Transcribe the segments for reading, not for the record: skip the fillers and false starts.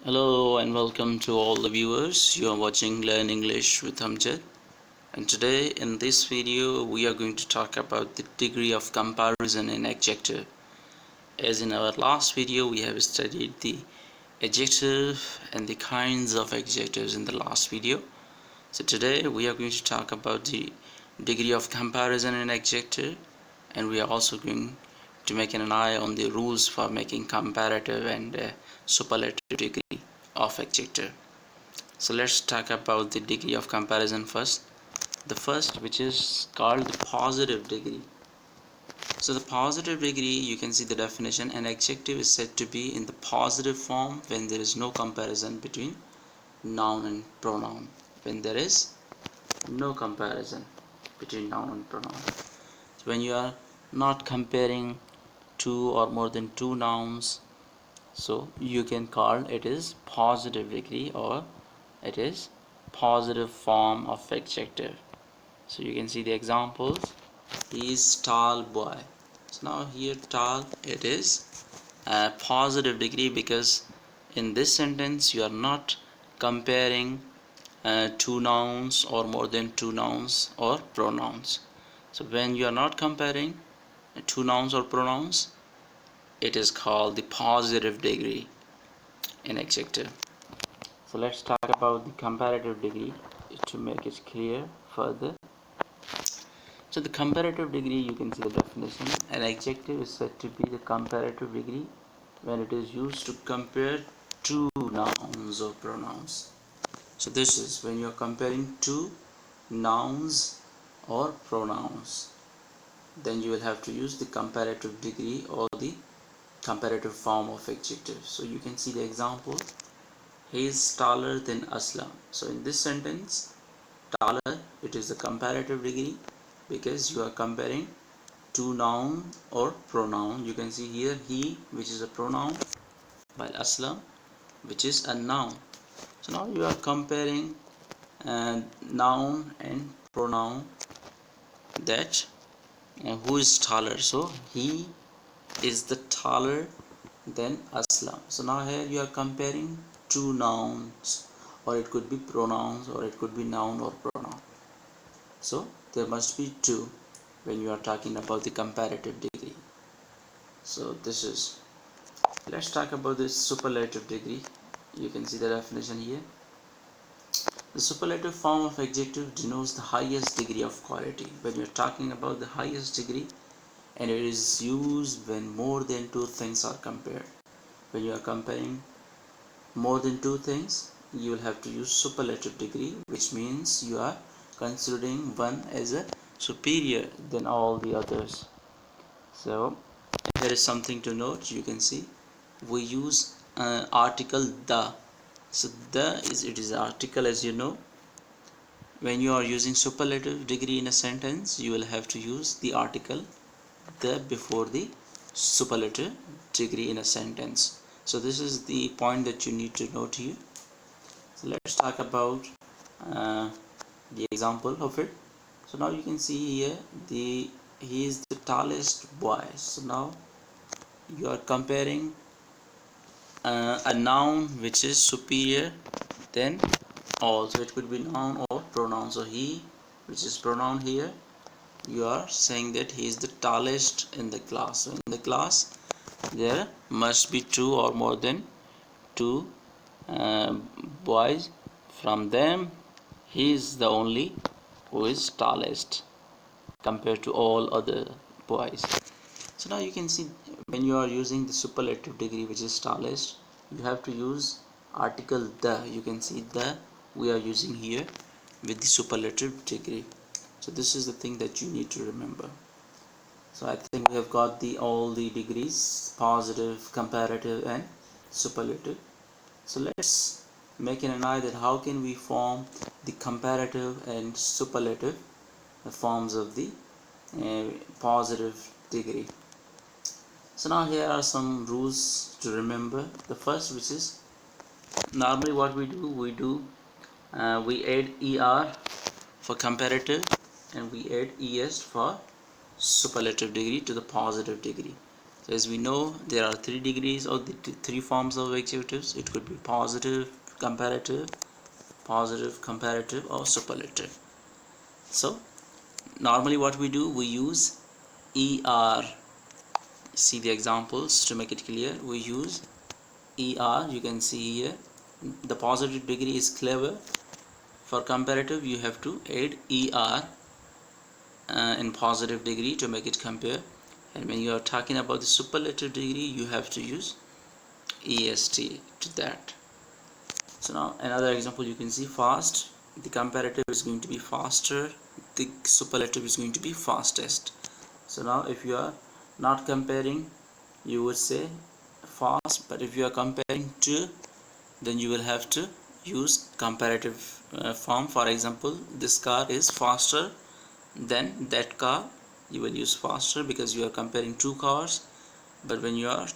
Hello and welcome to all the viewers. You are watching Learn English with Amjad, and today in this video we are going to talk about the degree of comparison in adjective. As in our last video we have studied the adjective and the kinds of adjectives in the last video. So today we are going to talk about the degree of comparison in adjective, and we are also going to make an eye on the rules for making comparative and superlative degree of adjective. So let's talk about the degree of comparison first. The first, which is called the positive degree. So the positive degree, you can see the definition: an adjective is said to be in the positive form when there is no comparison between noun and pronoun. When there is no comparison between noun and pronoun. So when you are not comparing two or more than two nouns, so you can call it is positive degree, or it is positive form of adjective. So you can see the examples. He is tall boy. So now here tall, it is a positive degree because in this sentence you are not comparing two nouns or more than two nouns or pronouns. So when you are not comparing two nouns or pronouns, it is called the positive degree in adjective. So let's talk about the comparative degree to make it clear further. So the comparative degree, you can see the definition. An adjective is said to be the comparative degree when it is used to compare two nouns or pronouns. So this is when you are comparing two nouns or pronouns, then you will have to use the comparative degree or the comparative form of adjective. So you can see the example. He is taller than Aslam. So in this sentence, taller, it is the comparative degree because you are comparing two noun or pronoun. You can see here he, which is a pronoun, while Aslam, which is a noun. So now you are comparing noun and pronoun, that who is taller. So he is the taller than Aslam. So now here you are comparing two nouns, or it could be pronouns, or it could be noun or pronoun. So there must be two when you are talking about the comparative degree. So this is, let's talk about the superlative degree. You can see the definition here. The superlative form of adjective denotes the highest degree of quality. When you are talking about the highest degree, and it is used when more than two things are compared. When you are comparing more than two things, you will have to use superlative degree, which means you are considering one as a superior than all the others. So here is something to note. You can see we use article the. So the is, it is article, as you know. When you are using superlative degree in a sentence, you will have to use the article the before the superlative degree in a sentence. So this is the point that you need to note here. So let's talk about uh, the example of it. So now you can see here he is the tallest boy. So now you are comparing a noun which is superior than all. So it could be noun or pronoun. So he, which is pronoun here, you are saying that he is the tallest in the class. So in the class there must be two or more than two boys. From them, he is the only who is tallest compared to all other boys. So now you can see when you are using the superlative degree, which is tallest, you have to use article the. You can see the we are using here with the superlative degree. So this is the thing that you need to remember. So I think we have got all the degrees: positive, comparative and superlative. So let's make an eye that how can we form the comparative and superlative forms of the positive degree. So now here are some rules to remember. The first, which is normally what we add er for comparative and we add es for superlative degree to the positive degree. So as we know, there are 3 degrees or the 3 forms of adjectives. It could be positive, comparative, or superlative. So normally what we do, we use ER. See the examples to make it clear. We use ER. You can see here the positive degree is clever. For comparative, you have to add ER in positive degree to make it compare. And when you are talking about the superlative degree, you have to use EST to that. So now another example, you can see fast. The comparative is going to be faster. The superlative is going to be fastest. So now if you are not comparing, you would say fast, but if you are comparing to, then you will have to use comparative form. For example, this car is faster than that car. You will use faster because you are comparing 2 cars. But when you are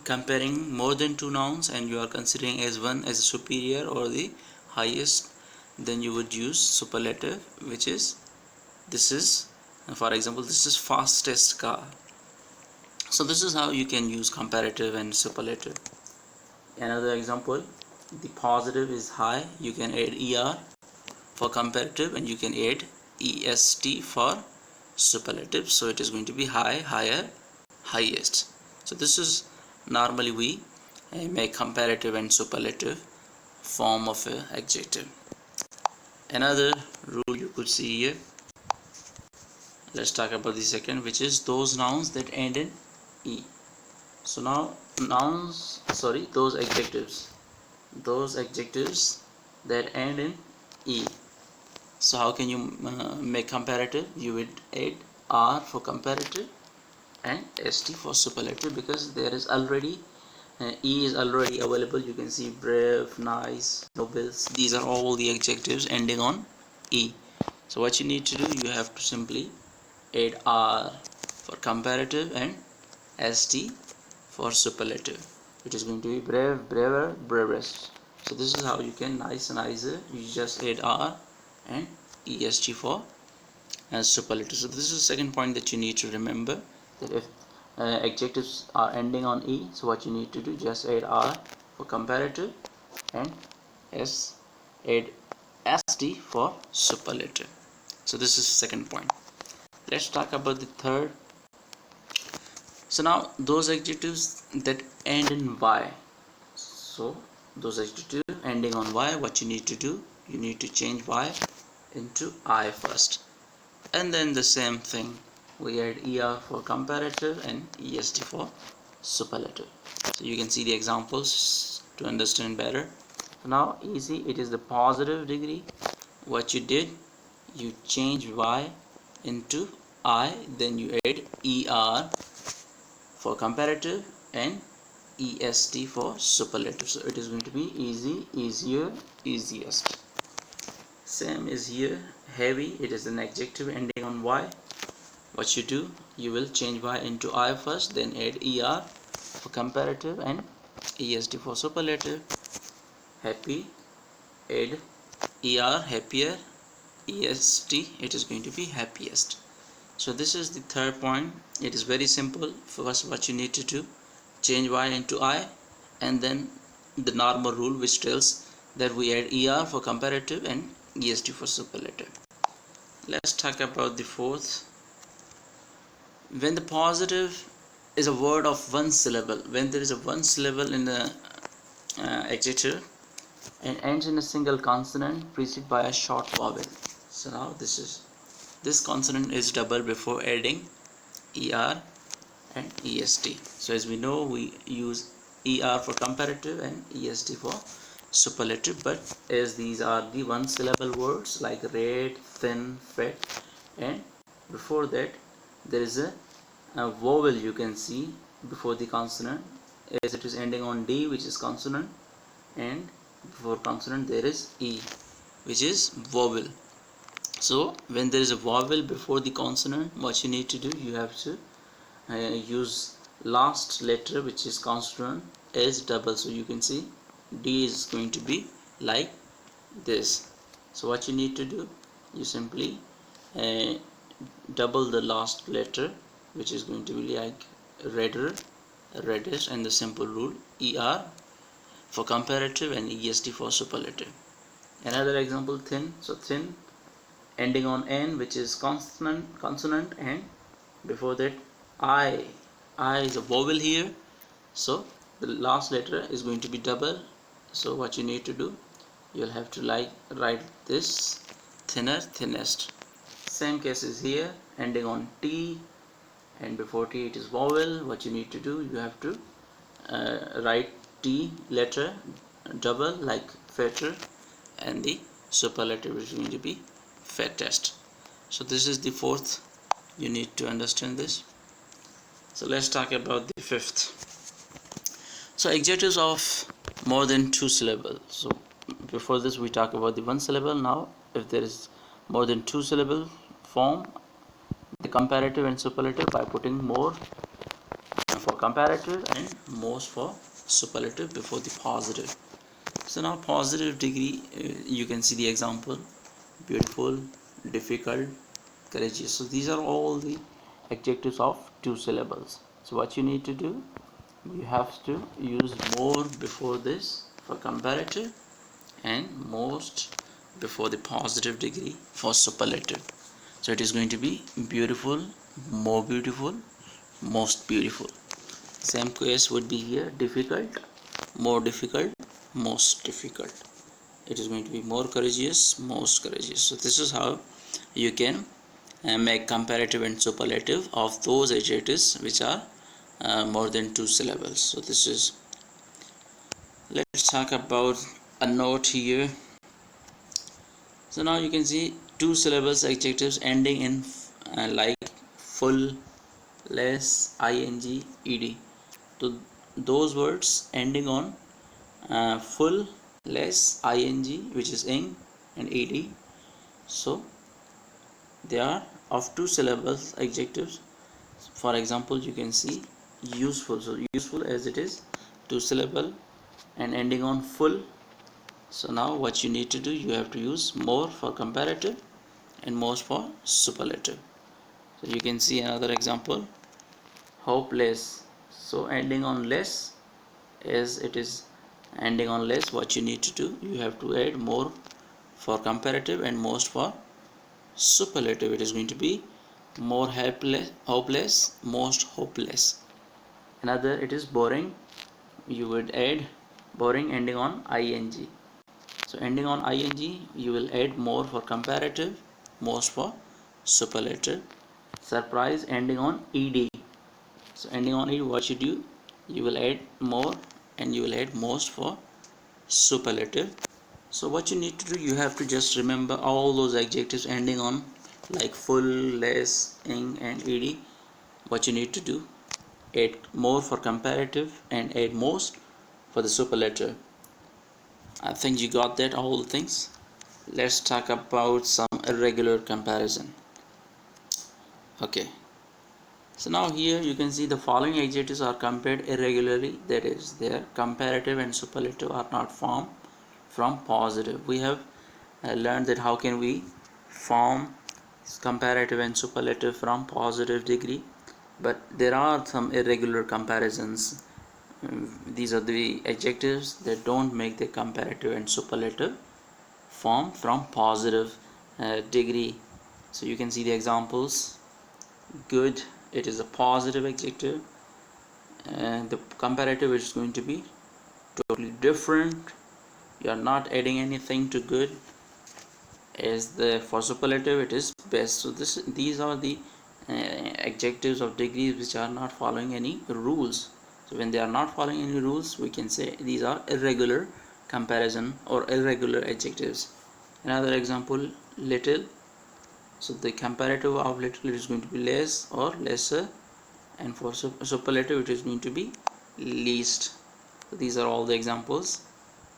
comparing more than 2 nouns and you are considering as one as superior or the highest, then you would use superlative, which is this is, for example, this is fastest car. So this is how you can use comparative and superlative. Another example, the positive is high. You can add ER for comparative and you can add EST for superlative. So it is going to be high, higher, highest. So this is normally we make comparative and superlative form of an adjective. Another rule you could see here. Let's talk about the second, which is those nouns that end in E. So now those adjectives that end in E. So how can you make comparative? You would add R for comparative and ST for superlative, because there is already E is already available. You can see brave, nice, nobles. These are all the adjectives ending on E. So what you need to do, you have to simply add R for comparative and ST for superlative. It is going to be brave, braver, bravest. So this is how you can nice, nicer. You just add R and EST for superlative. So this is the second point that you need to remember, that if adjectives are ending on E, so what you need to do, just add R for comparative and add ST for superlative. So this is second point. Let's talk about the third. So now those adjectives that end in Y. So those adjectives ending on Y, what you need to do, you need to change Y into I first, and then the same thing, we add ER for comparative and EST for superlative. So you can see the examples to understand better. So now easy, it is the positive degree. What you did, you change Y into I, then you add ER for comparative and EST for superlative. So it is going to be easy, easier, easiest. Same is here. Heavy, it is an adjective ending on Y. What you do, you will change Y into I first, then add ER for comparative and EST for superlative. Happy, add ER, happier, EST, it is going to be happiest. So this is the third point. It is very simple. First, what you need to do, change Y into I, and then the normal rule which tells that we add ER for comparative and EST for superlative. Let's talk about the fourth. When the positive is a word of one syllable, when there is a one syllable in the adjective and ends in a single consonant preceded by a short vowel. So now this consonant is double before adding ER and EST. So as we know, we use ER for comparative and EST for superlative, but as these are the one syllable words like red, thin, fat, and before that there is a vowel you can see before the consonant, as it is ending on D, which is consonant, and before consonant there is E, which is vowel. So when there is a vowel before the consonant, what you need to do, you have to use last letter, which is consonant, as double. So you can see D is going to be like this. So what you need to do, you simply double the last letter which is going to be like redder, reddish, and the simple rule er for comparative and est for superlative. Another example, thin. So thin ending on n, which is consonant, and before that I is a vowel here, so the last letter is going to be double. So what you need to do, you'll have to write this thinner, thinnest. Same case is here, ending on t, and before t it is vowel. What you need to do, you have to write t letter double like fatter, and the superlative is going to be fattest. So this is the fourth. You need to understand this. So let's talk about the fifth. So adjectives of more than 2 syllables. So before this we talk about the 1 syllable. Now if there is more than 2 syllable, form the comparative and superlative by putting more for comparative and most for superlative before the positive. So now positive degree, you can see the example: beautiful, difficult, courageous. So these are all the adjectives of 2 syllables. So what you need to do, you have to use more before this for comparative and most before the positive degree for superlative. So it is going to be beautiful, more beautiful, most beautiful. Same case would be here: difficult, more difficult, most difficult. It is going to be more courageous, most courageous. So this is how you can make comparative and superlative of those adjectives which are more than 2 syllables. So this is, let's talk about a note here. So now you can see 2 syllables adjectives ending in like full, less, ing, ed. So those words ending on full, less, ing, which is ing, and ed. So they are of 2 syllables adjectives. For example, you can see useful. So useful, as it is 2 syllable and ending on full. So now what you need to do, you have to use more for comparative and most for superlative. So you can see another example: hopeless. So ending on less, as it is ending on less, what you need to do, you have to add more for comparative and most for superlative. It is going to be more helpless, hopeless, most hopeless. Another, it is boring. You would add boring ending on ing. So ending on ing, you will add more for comparative, most for superlative. Surprise ending on ed. So ending on ed, what you do, you will add more and you will add most for superlative. So what you need to do, you have to just remember all those adjectives ending on like full, less, ing, and ed. What you need to do, add more for comparative and add most for the superlative. I think you got that, all the things. Let's talk about some irregular comparison. Okay, so now here you can see the following adjectives are compared irregularly, that is their comparative and superlative are not formed from positive. We have learned that how can we form comparative and superlative from positive degree, but there are some irregular comparisons. These are the adjectives that don't make the comparative and superlative form from positive degree. So you can see the examples. Good, it is a positive adjective, and the comparative is going to be totally different. You are not adding anything to good. As the for superlative, it is best. So these are the adjectives of degrees which are not following any rules. So when they are not following any rules, we can say these are irregular comparison or irregular adjectives. Another example, little. So the comparative of little is going to be less or lesser, and for superlative it is going to be least. So these are all the examples.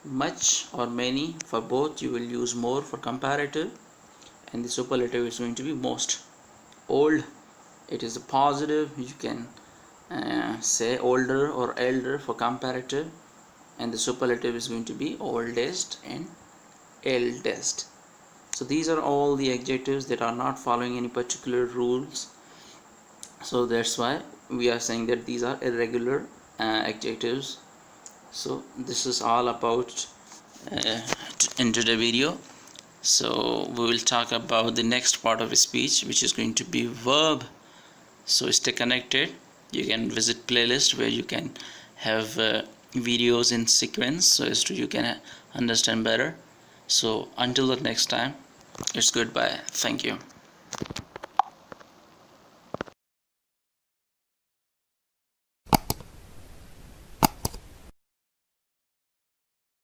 Much or many, for both you will use more for comparative, and the superlative is going to be most. Old, it is a positive, you can say older or elder for comparative, and the superlative is going to be oldest and eldest. So these are all the adjectives that are not following any particular rules. So that's why we are saying that these are irregular adjectives. So this is all about into the video. So we will talk about the next part of speech, which is going to be verb. So stay connected. You can visit playlist where you can have videos in sequence, so as to you can understand better. So until the next time, it's goodbye. Thank you.